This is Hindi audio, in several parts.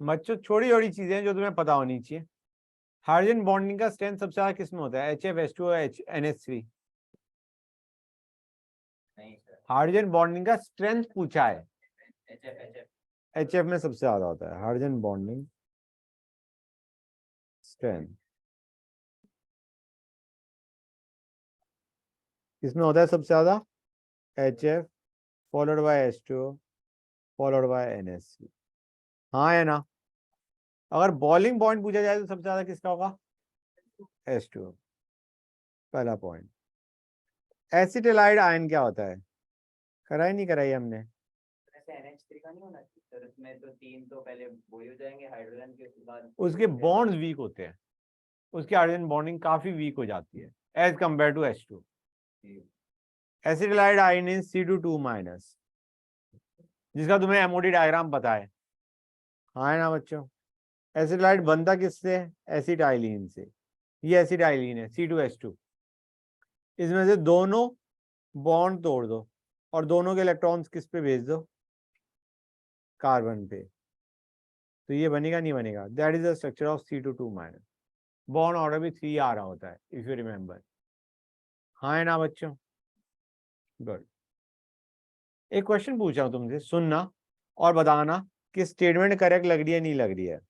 बच्चों छोटी छोटी चीजें जो तुम्हें पता होनी चाहिए। हाइड्रोजन बॉन्डिंग का स्ट्रेंथ सबसे ज्यादा किसमें होता है? HF H2O NH3। Hydrogen bonding का स्ट्रेंथ पूछा है, HF में सबसे ज्यादा होता है हाइड्रोजन बॉन्डिंग स्ट्रेंथ। किसमें होता है सबसे ज्यादा? HF followed by H2O followed by NH3। हाँ है ना? अगर बॉइलिंग पॉइंट पूछा जाए तो सबसे ज्यादा किसका होगा? H2O। पहला पॉइंट। एसिटिलाइड आयन क्या होता है? कराई नहीं कराई हमने? NH3 का नहीं होना चाहिए सर, इसमें तो 3 तो पहले वही हो जाएंगे हाइड्रोजन के, उसके बाद उसके बॉन्ड्स वीक होते हैं, उसकी हाइड्रोजन बॉन्डिंग काफी वीक हो जाती है as compare to H2। Acetylide ion is C2 2-, जिसका तुम्हें एमओडी डायग्राम पता है। हाँ है ना बच्चों? एसिटिलाइड बनता किससे? एसिटाइलिन से। ये एसिटाइलिन है C2H2। इसमें से दोनों बॉन्ड तोड़ दो और दोनों के इलेक्ट्रॉन्स किस पे भेज दो? कार्बन पे। तो ये बनेगा नहीं बनेगा? That is the structure of C2 2-। Bond order भी 3 आ रहा होता है इफ यू रिमेम्बर। हाँ है ना बच्चों? गुड। एक क्वेश्चन पूछ रहा हूं तुमसे, सुनना और बताना कि स्टेटमेंट करेक्ट लग रही है नहीं लग रही है।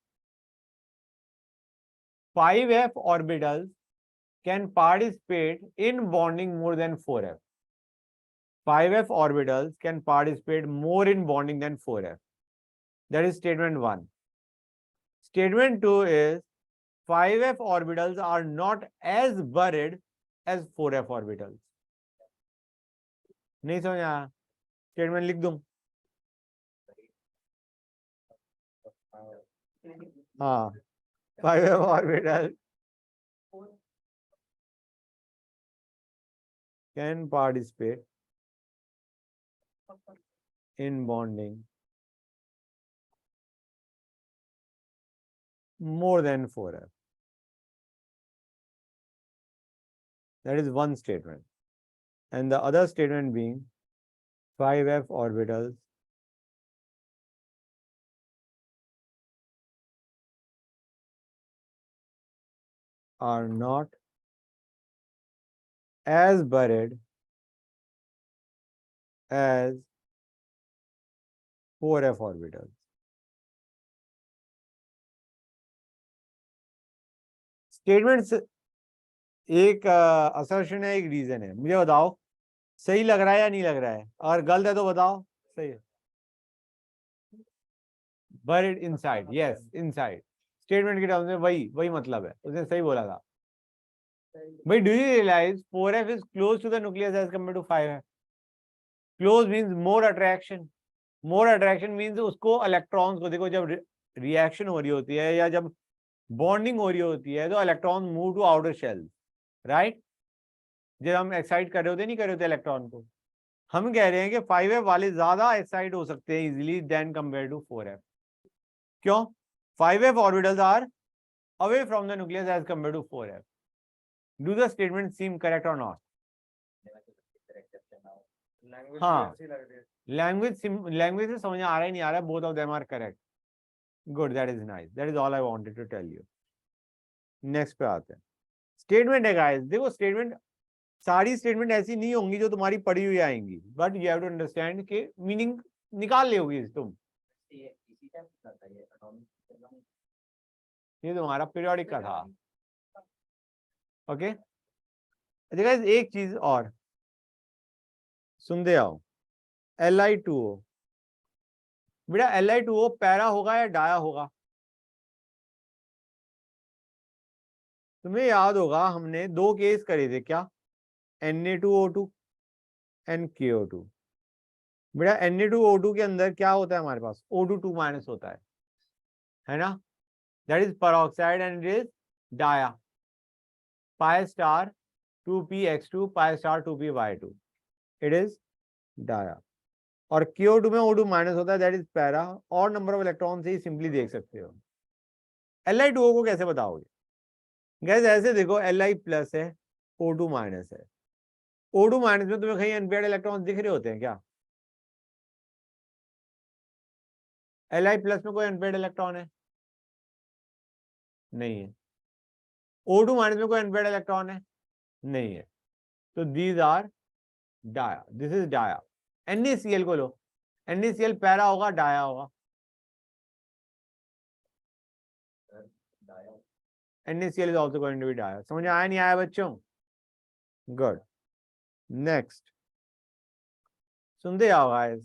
5f orbitals can participate in bonding more than 4f. 5f orbitals can participate more in bonding than 4f. That is statement 1. Statement 2 is 5f orbitals are not as buried as 4f orbitals. नहीं समझ आया? स्टेटमेंट लिख दूं? हाँ, 5f orbitals can participate in bonding more than 4f. That is one statement. And the other statement being 5f orbitals are not as buried as 4f orbitals. Statements एक असर्शन है, एक रीजन है। मुझे बताओ सही लग रहा है या नहीं लग रहा है? अगर गलत है तो बताओ सही है। buried inside, yes inside। Statement के टर्म्स में वही वही मतलब है, उसने सही बोला था भाई। Do you realise 4f is close to the nucleus as compare to 5f? Close means more attraction. More attraction means उसको इलेक्ट्रॉन्स को, देखो जब रिएक्शन हो रही होती है या जब बॉन्डिंग हो रही होती है तो electron move to outer shell, right? जब हम एक्साइट कर रहे होते नहीं कर रहे होते इलेक्ट्रॉन को, हम कह रहे हैं कि 5f वाले ज्यादा एक्साइट हो सकते हैं easily then compare to 4f। क्यों? 5f orbitals are away from the nucleus as compare to 4f। Do the statement seem correct और नॉट? हाँ, लैंग्वेज से समझ आ रहा ही नहीं आ रहा है। Both of them are correct. Good, that is nice, that is all I wanted to tell you. Next पे आते हैं। स्टेटमेंट है गाइस, देखो स्टेटमेंट, सारी स्टेटमेंट ऐसी नहीं होंगी जो तुम्हारी पढ़ी हुई आएंगी, but you have to understand के मीनिंग निकाल लोगी तुम। ये तुम्हारा पीरियोडिक का था, ओके? अच्छा गाइस, एक चीज और सुनते आओ। Li2O, बेटा Li2O पैरा होगा या डाया होगा? तुम्हें याद होगा हमने दो केस करे थे क्या? Na2O2 and KO2। बेटा Na2O2 के अंदर क्या होता है हमारे पास? O2 2- होता है ना? That is peroxide and it is dia. pi star 2px2 pi star 2py2, it is dia. और KO2 में O2- होता है, दैट इज पैरा। और नंबर ऑफ इलेक्ट्रॉन से ही सिंपली देख सकते हो। Li2O को कैसे बताओगे? गैस ऐसे देखो, Li+ है, O2- है। O2- में तुम्हें कहीं अनपेयर्ड इलेक्ट्रॉन दिख रहे होते हैं क्या? Li+ में कोई अनपेयर्ड इलेक्ट्रॉन है? नहीं है। O2- में कोई अनपेयर्ड इलेक्ट्रॉन है? नहीं है। तो these are dia, this is dia. NaCl को लो, NaCl पैरा होगा, डाया होगा। NaCl is also going to be dia. समझ आया नहीं आया बच्चों? गुड। नेक्स्ट सुनते आओ गाइस,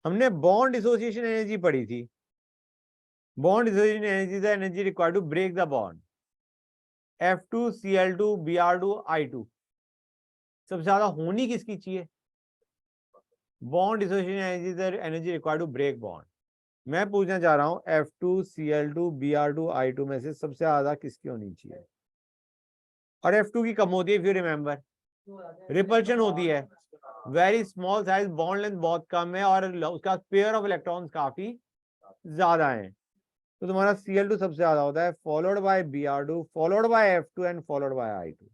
हमने बॉन्ड डिसोसिएशन एनर्जी पढ़ी थी। Bond dissociation energy the energy required to break the bond. F2Cl2 Br2 I2 सबसे ज्यादा होनी किसकी चाहिए? Bond dissociation energy the energy required to break bond. मैं पूछना चाह रहा हूं F2Cl2 Br2 I2 में से सबसे ज्यादा किसकी होनी चाहिए? और F2 की कम होती है, इफ यू रिमेंबर, रिपल्शन होती है। Very small size, bond length बहुत कम है और उसका पेयर ऑफ इलेक्ट्रॉन्स काफी ज्यादा है। तो तुम्हारा Cl2 सबसे ज्यादा होता है, followed by Br2, followed by F2 and followed by I2।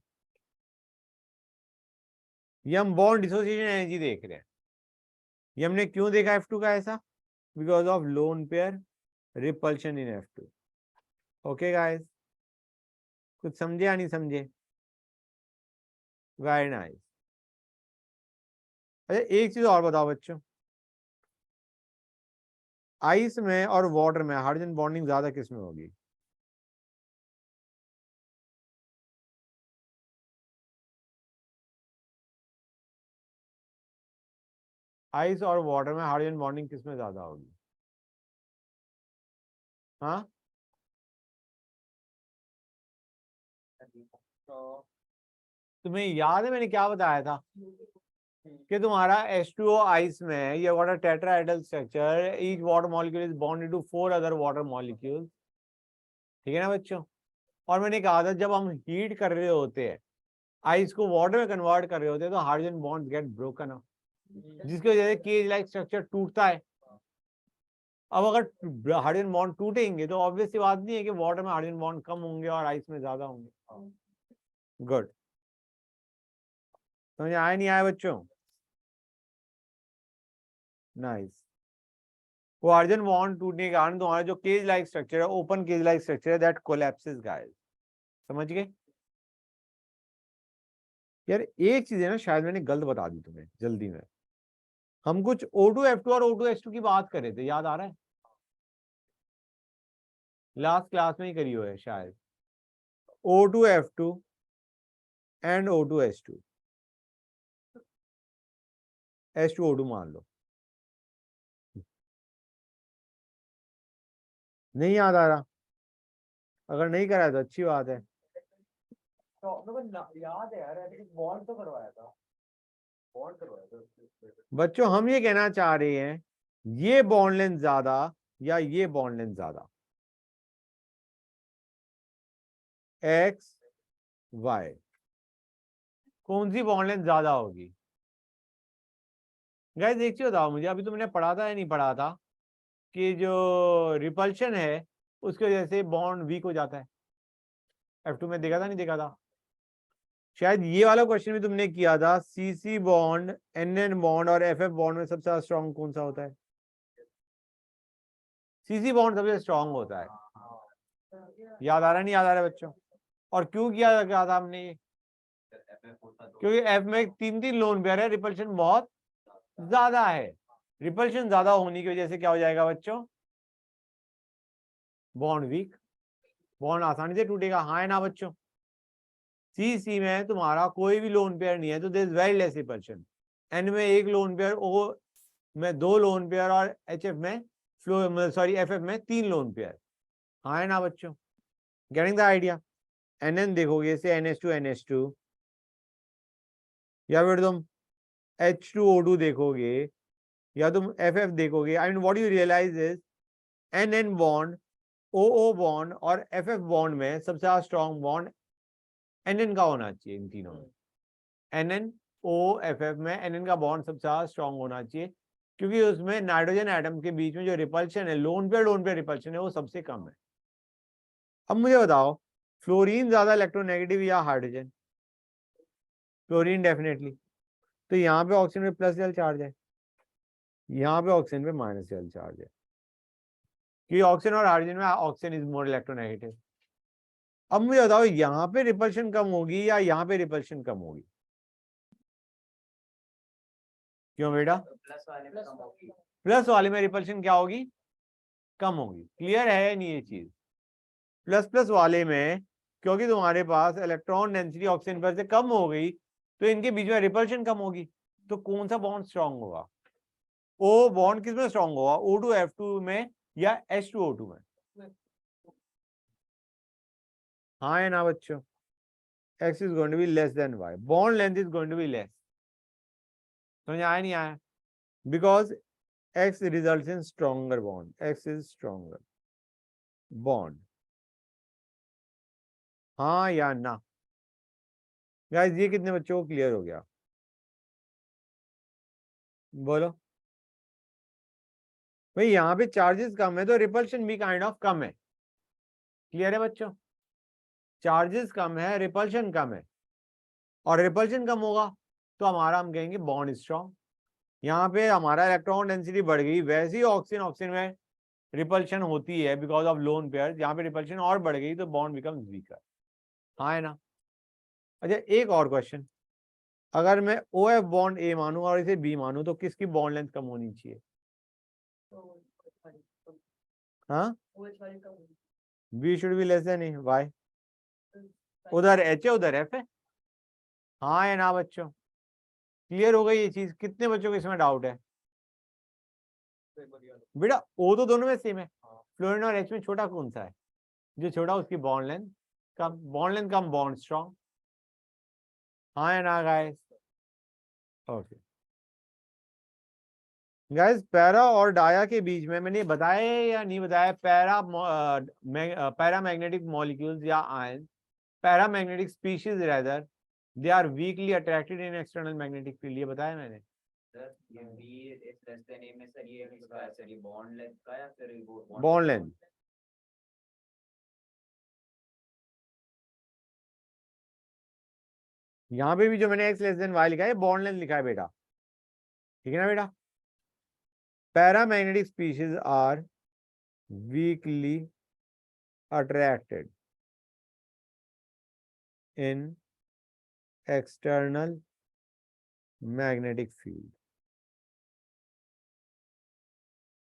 ये हम बॉन्ड डिसोसिएशन एनर्जी देख रहे हैं। ये हमने क्यों देखा F2 का ऐसा? Because of lone pair repulsion in F2। Okay guys, कुछ समझे या नहीं समझे? Very nice. अच्छा एक चीज और बताओ बच्चों, आइस में और वाटर में हाइड्रोजन बॉन्डिंग ज्यादा किस में होगी? आइस और वाटर में हाइड्रोजन बॉन्डिंग किस में ज्यादा होगी? हाँ, तुम्हें याद है मैंने क्या बताया था कि तुम्हारा H2O आइस में ये water tetrahedral structure, each water molecule is bonded to 4 other water molecule. ठीक है ना बच्चों? और मैंने कहा था जब हम हीट कर रहे होते हैं, आइस को वाटर में कन्वर्ट कर रहे होते हैं, तो hydrogen bond get broken up, जिसकी वजह से केज लाइक स्ट्रक्चर टूटता है। अब अगर हाइड्रोजन बॉन्ड टूटेंगे तो ऑब्वियस सी बात नहीं है कि वाटर में हाइड्रोजन बॉन्ड कम होंगे और आइस में ज्यादा होंगे। गुड। समझ आया नहीं आया बच्चों? नाइस। वो हाइड्रोजन बॉन्ड टूटने के कारण तुम्हारा जो केज लाइक स्ट्रक्चर है, ओपन केज लाइक स्ट्रक्चर है, दैट कोलैप्सेस गाइस। समझ गए? यार एक चीज है ना, शायद मैंने गलत बता दी तुम्हें जल्दी में। हम कुछ O2F2 और O2H2 की बात कर रहे थे, याद आ रहा है? लास्ट क्लास में ही करी हुई है शायद। O2F2 एंड O2H2, H2O2 मान लो। नहीं याद आ रहा? अगर नहीं करा तो अच्छी बात है। याद है यार, बॉन्ड तो करवाया था, बॉन्ड करवाया था। बच्चों हम ये कहना चाह रहे हैं, ये बॉन्ड लेंथ ज्यादा या ये बॉन्ड लेंथ ज्यादा? X Y, कौन सी बॉन्ड लेंथ ज्यादा होगी? गाइस एक चीज बताओ मुझे, अभी तुमने पढ़ा था या नहीं पढ़ा था कि जो रिपल्शन है उसकी वजह से बॉन्ड वीक हो जाता है? F2 में देखा था नहीं देखा था? शायद ये वाला क्वेश्चन भी तुमने किया था, CC बॉन्ड NN बॉन्ड और FF बॉन्ड में सबसे ज्यादा स्ट्रॉन्ग कौन सा होता है? CC बॉन्ड सबसे स्ट्रॉन्ग होता है। याद आ रहा नहीं याद आ रहा है बच्चों? और क्यों किया था हमने ये? क्योंकि F में 3 लोन पेयर है, रिपल्शन बहुत ज्यादा है। रिपल्शन ज्यादा होने की वजह से क्या हो जाएगा बच्चों? बॉन्ड वीक, बॉन्ड आसानी से टूटेगा। हाँ है ना बच्चों? CC में तुम्हारा कोई भी लोन पेयर नहीं है तो there is very less repulsion. N में 1 लोन पेयर, O में 2 लोन पेयर और HF में FF में 3 लोन पेयर। हाँ है ना बच्चों? Getting the idea? NN देखोगे इसे NH2 या फिर तुम H2O2 देखोगे या तुम FF देखोगे, I mean what you realise is NN bond, OO bond और FF बॉन्ड में सबसे ज्यादा स्ट्रॉन्ग बॉन्ड NN का होना चाहिए। इन तीनों में NN OFF में NN का बॉन्ड सबसे ज्यादा स्ट्रॉन्ग होना चाहिए, क्योंकि उसमें नाइट्रोजन एटम के बीच में जो रिपल्शन है, लोन पेयर रिपल्शन है, वो सबसे कम है। अब मुझे बताओ, फ्लोरीन ज्यादा इलेक्ट्रोनेगेटिव या हाइड्रोजन? Fluorine definitely. तो यहाँ पे ऑक्सीजन पे प्लस L चार्ज है, यहाँ पे ऑक्सीजन पे माइनस L चार्ज है। कि ऑक्सीजन और हाइड्रोजन में ऑक्सीजन इज मोर इलेक्ट्रोनेगेटिव। अब मुझे बताओ यहाँ पे रिपल्शन कम होगी या यहाँ पे रिपल्शन कम होगी? क्यों बेटा? प्लस वाले में कम होगी। प्लस वाले में रिपल्शन क्या होगी? कम होगी। क्लियर है नहीं ये चीज? प्लस प्लस वाले में क्योंकि तुम्हारे पास इलेक्ट्रॉन डेंसिटी ऑक्सीजन पर से कम हो गई तो इनके बीच में रिपल्शन कम होगी। तो कौन सा बॉन्ड स्ट्रांग होगा? ओ बॉन्ड किस में स्ट्रांग होगा? O2F2 में या H2O2 में? हाँ या ना बच्चों? X is going to be less than Y. Bond length is going to be less. समझ आया नहीं आया? Because X results in stronger bond. X is stronger bond. हाँ या ना? गाइस ये कितने बच्चों को क्लियर हो गया? बोलो भाई, यहाँ पे चार्जेस कम है तो रिपल्शन भी काइंड ऑफ कम है। क्लियर है बच्चों? चार्जेस कम है, रिपल्शन कम है, और रिपल्शन कम होगा तो हमारा हम कहेंगे बॉन्ड स्ट्रॉन्ग। यहाँ पे हमारा इलेक्ट्रॉन डेंसिटी बढ़ गई, वैसे ही ऑक्सीजन ऑक्सीजन में रिपल्शन होती है बिकॉज ऑफ लोन पेयर। यहाँ पे रिपल्शन और बढ़ गई तो बॉन्ड बिकम्स वीकर। हाँ है ना? अच्छा एक और क्वेश्चन, अगर मैं OF बॉन्ड A मानूं और इसे B मानूं तो किसकी बॉन्ड लेंथ कम होनी चाहिए? हाँ, B should be less than A। Why? उधर H है उधर F है। हाँ या ना बच्चों? क्लियर हो गई ये चीज? कितने बच्चों को इसमें डाउट है? बेटा O तो दोनों में सेम है, फ्लोरीन और H में छोटा कौन सा है? जो छोटा उसकी बॉन्ड लेंथ कम, बॉन्ड लेंथ कम, बॉन्ड स्ट्रॉन्ग। हाँ या ना गाइस? ओके गाइस, पैरा और डाया के बीच में मैंने बताया या नहीं बताया, पैरामैग्नेटिक मॉलिक्यूल्स या ion, paramagnetic species rather, they are weakly attracted in external magnetic field. ये बताया मैंने। सर ये बी इस लेस देन ए में सर ये किसका है? सर ये बॉन्ड लेंथ का या फिर वो बॉन्ड लेंथ। यहाँ पे भी जो मैंने x लेस देन y लिखा है बॉन्ड लेंथ लिखा है बेटा, ठीक है ना बेटा? Paramagnetic species are weakly attracted in external magnetic field.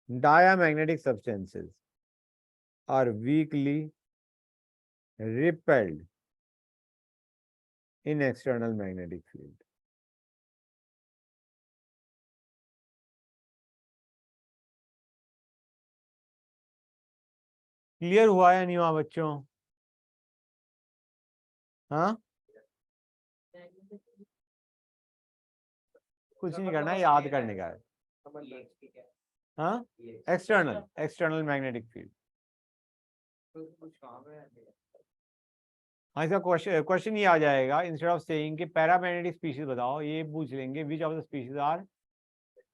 Diamagnetic substances are weakly repelled in external magnetic field. Clear हुआ या नहीं हुआ बच्चों? हाँ, कुछ नहीं करना है, याद करने का है। हाँ, एक्सटर्नल मैग्नेटिक फील्ड। हाँ, इसका क्वेश्चन ये आ जाएगा, इंस्टेड ऑफ सेइंग कि पैरामैग्नेटिक स्पीशीज बताओ, ये पूछ लेंगे which of the species are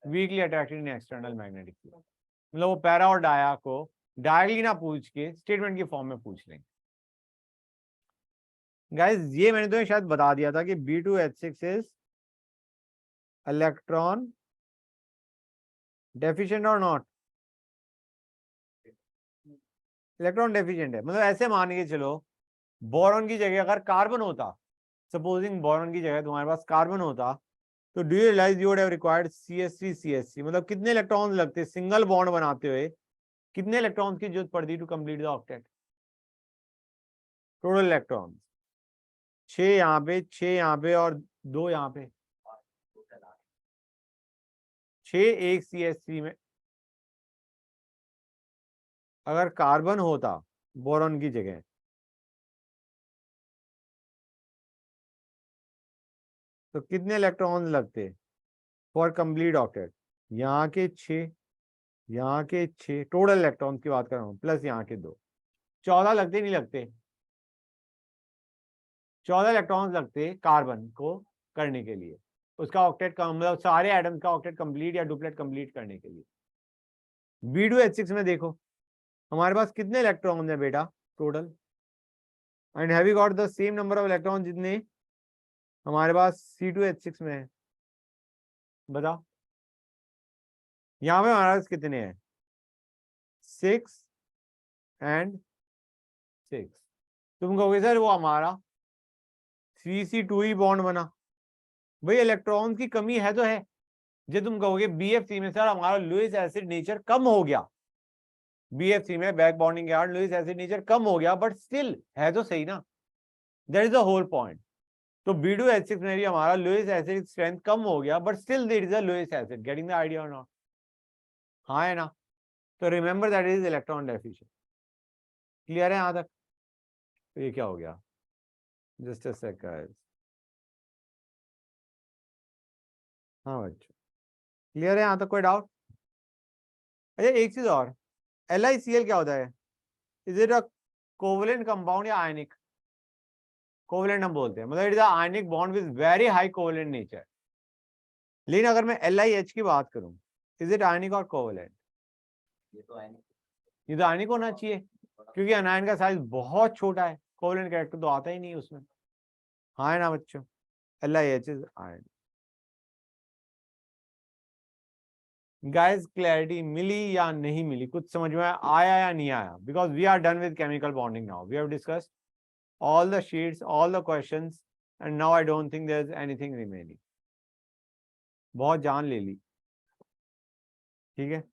weakly attracted in external magnetic field. मतलब वो पैरा और डाया को डायरेक्टली ना पूछ के स्टेटमेंट की फॉर्म में पूछ लेंगे। गाइस ये मैंने तो शायद बता दिया था कि B2H6 इज इलेक्ट्रॉन डेफिशिएंट और नॉट? इलेक्ट्रॉन डेफिशिएंट है। मतलब ऐसे मान के चलो, बोरॉन की जगह अगर कार्बन होता, सपोजिंग बोरॉन की जगह तुम्हारे पास कार्बन होता, तो do you realise you would have required CH3CH3। मतलब कितने इलेक्ट्रॉन्स लगते सिंगल बॉन्ड बनाते हुए, कितने इलेक्ट्रॉन्स की जरूरत पड़ती to complete the octet? Total electron 6 यहाँ पे, 6 यहाँ पे और 2 यहाँ पे, 6 एक CH3 में। अगर कार्बन होता बोरॉन की जगह तो कितने इलेक्ट्रॉन्स लगते फॉर कंप्लीट ऑक्टेट? यहाँ के 6, यहाँ के 6 टोटल इलेक्ट्रॉन की बात कर रहा हूँ, प्लस यहाँ के 2, 14 लगते नहीं लगते? 14 इलेक्ट्रॉन्स लगते कार्बन को करने के लिए, उसका ऑक्टेट का मतलब सारे एटम्स का ऑक्टेट कंप्लीट या डुप्लेट कंप्लीट करने के लिए। B2H6 में देखो हमारे पास कितने इलेक्ट्रॉन है बेटा total, and have you got the same number of electron जितने हमारे पास C2H6 में है? बताओ यहाँ पे हमारे पास कितने हैं? 6 and 6. तुम कहोगे सर वो हमारा CC2 ही बॉन्ड बना, भाई इलेक्ट्रॉन की कमी है तो है। जो तुम कहोगे BFC में सर हमारा लुईस एसिड नेचर कम हो गया, BFC में बैक बॉन्डिंग के कारण लुईस एसिड नेचर कम हो गया, बट स्टिल है तो सही ना, that is the whole point. तो B2H6 में भी हमारा लुईस एसिड स्ट्रेंथ कम हो गया, but still there is a Lewis acid, getting the idea और नॉट? हाँ है ना? तो remember that is electron deficient. Clear है यहां तक? तो ये क्या हो गया, जस्ट अ सेकंड। हाँ बच्चों, क्लियर है यहां तक? कोई डाउट? अच्छा एक चीज और, LiCl क्या होता है? Is it a covalent compound या आयनिक? कोवलेंट हम बोलते हैं, मतलब it is a ionic bond with very high covalent nature. लेकिन अगर मैं LiH की बात करूं, इज इट आयनिक और कोवलेंट? ये तो आयनिक, ये तो आयनिक होना चाहिए, क्योंकि अनायन का साइज बहुत छोटा है, कोवलेंट कैरेक्टर तो आता ही नहीं उसमें। हाँ है ना बच्चों? LiH is ion. Guys clarity मिली या नहीं मिली? कुछ समझ में आया या नहीं आया? Because we are done with chemical bonding now, we have discussed all the sheets, all the questions, and now I don't think there's anything remaining. बहुत जान ले ली, ठीक है।